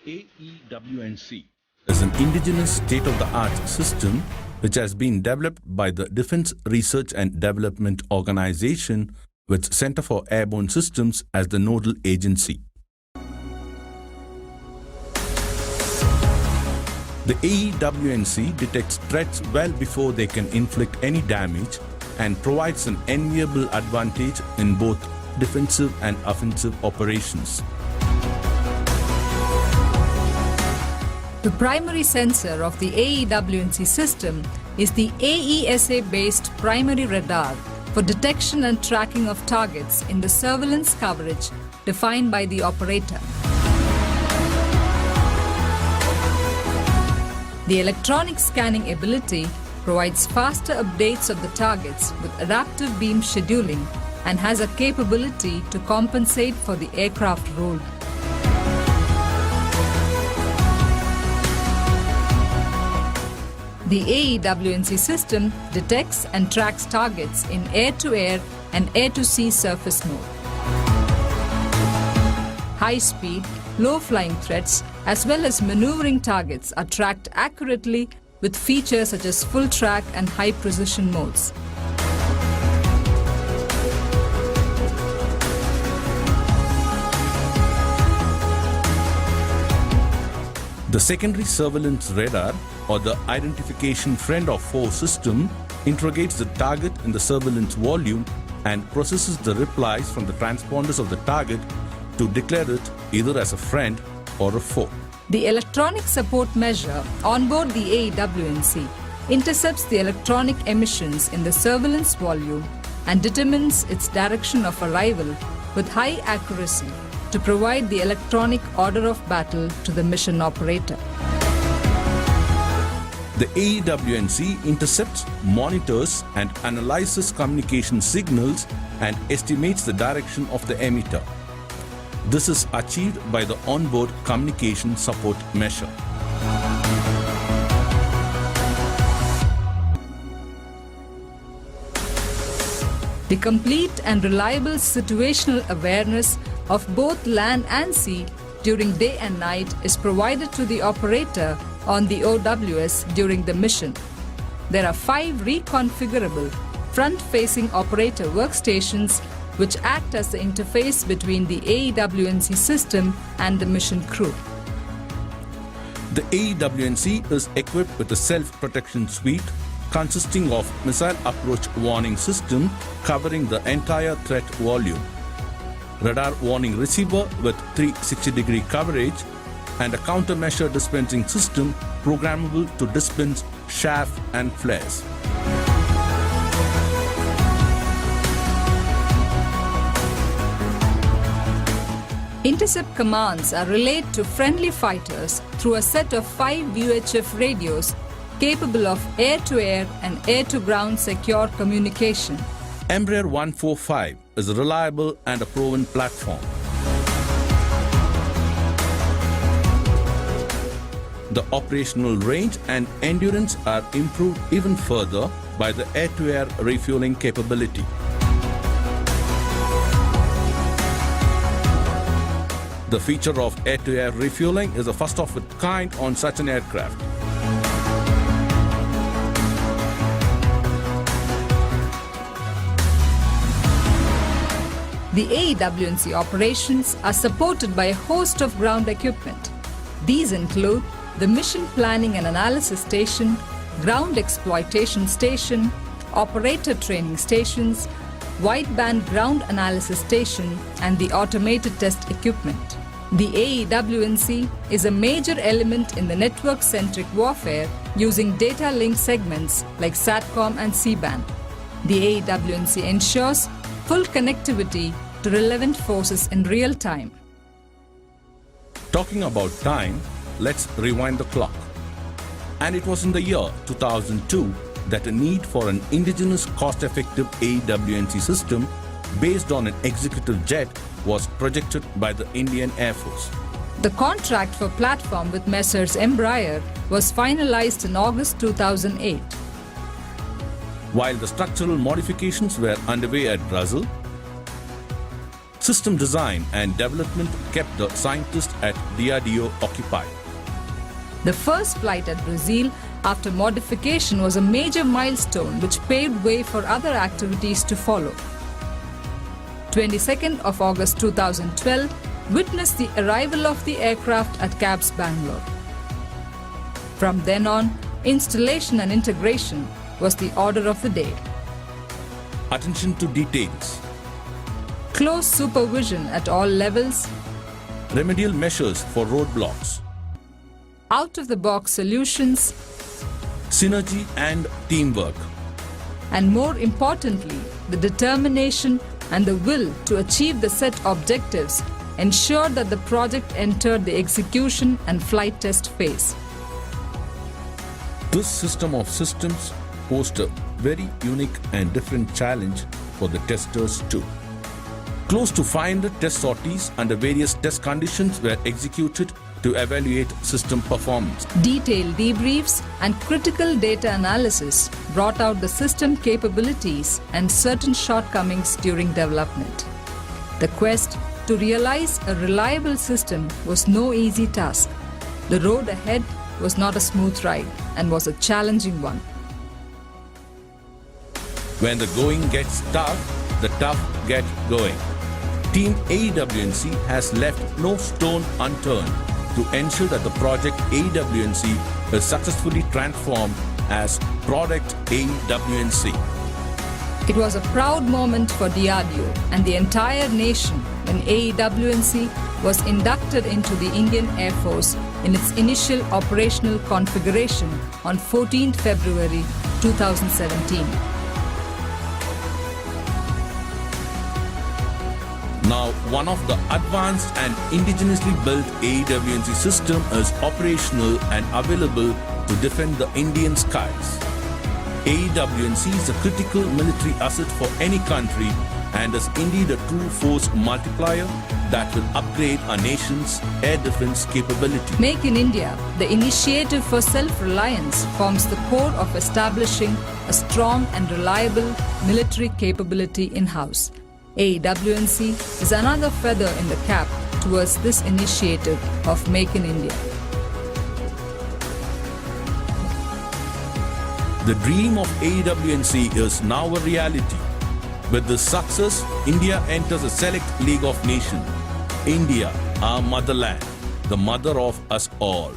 AEWNC is an indigenous state-of-the-art system which has been developed by the Defense Research and Development Organization with Center for Airborne Systems as the nodal agency. The AEWNC detects threats well before they can inflict any damage and provides an enviable advantage in both defensive and offensive operations. The primary sensor of the AEWNC system is the AESA-based primary radar for detection and tracking of targets in the surveillance coverage defined by the operator. The electronic scanning ability provides faster updates of the targets with adaptive beam scheduling and has a capability to compensate for the aircraft roll. The AEWNC system detects and tracks targets in air-to-air and air-to-sea surface mode. High-speed, low-flying threats as well as maneuvering targets are tracked accurately with features such as full track and high-precision modes. The secondary surveillance radar, or the identification friend of foe system, interrogates the target in the surveillance volume and processes the replies from the transponders of the target to declare it either as a friend or a foe. The electronic support measure on board the AEWNC intercepts the electronic emissions in the surveillance volume and determines its direction of arrival with high accuracy to provide the electronic order of battle to the mission operator. The AEWNC intercepts, monitors and analyzes communication signals and estimates the direction of the emitter. This is achieved by the onboard communication support measure. The complete and reliable situational awareness of both land and sea during day and night is provided to the operator on the OWS during the mission. There are 5 reconfigurable front-facing operator workstations which act as the interface between the AEWNC system and the mission crew. The AEWNC is equipped with a self-protection suite consisting of missile approach warning system covering the entire threat volume, radar warning receiver with 360-degree coverage, and a countermeasure dispensing system programmable to dispense chaff and flares. Intercept commands are relayed to friendly fighters through a set of 5 UHF radios capable of air-to-air and air-to-ground secure communication. Embraer 145 is a reliable and a proven platform. The operational range and endurance are improved even further by the air-to-air refueling capability. The feature of air-to-air refueling is the first of its kind on such an aircraft. The AEWNC operations are supported by a host of ground equipment. These include the Mission Planning and Analysis Station, Ground Exploitation Station, Operator Training Stations, Wideband Ground Analysis Station, and the Automated Test Equipment. The AEWNC is a major element in the network-centric warfare using data link segments like SATCOM and C-band. The AEWNC ensures full connectivity to relevant forces in real time. Talking about time, let's rewind the clock. And it was in the year 2002 that a need for an indigenous cost-effective AEWNC system based on an executive jet was projected by the Indian Air Force. The contract for platform with Messrs. Embraer was finalized in August 2008. While the structural modifications were underway at Brazil, System design and development kept the scientists at DRDO occupied. The first flight at Brazil after modification was a major milestone which paved way for other activities to follow. 22nd of August 2012 witnessed the arrival of the aircraft at CABS Bangalore. From then on, installation and integration was the order of the day. Attention to details. Close supervision at all levels, Remedial measures for roadblocks. out-of-the-box solutions, Synergy and teamwork. and more importantly, the determination and the will to achieve the set objectives ensured that the project entered the execution and flight test phase. This system of systems posed a very unique and different challenge for the testers too. Close to 500 test sorties under various test conditions were executed to evaluate system performance. Detailed debriefs and critical data analysis brought out the system capabilities and certain shortcomings during development. The quest to realize a reliable system was no easy task. The road ahead was not a smooth ride and was a challenging one. When the going gets tough, the tough get going. Team AWNC has left no stone unturned to ensure that the project AWNC is successfully transformed as Product AWNC. It was a proud moment for DRDO and the entire nation when AWNC was inducted into the Indian Air Force in its initial operational configuration on 14th February 2017. Now, one of the advanced and indigenously built AWNC system is operational and available to defend the Indian skies. AWNC is a critical military asset for any country and is indeed a true force multiplier that will upgrade our nation's air defense capability. Make in India, the initiative for self-reliance forms the core of establishing a strong and reliable military capability in-house. AWNC is another feather in the cap towards this initiative of Make in India. The dream of AWNC is now a reality. With this success, India enters a select league of nations. India, our motherland, the mother of us all.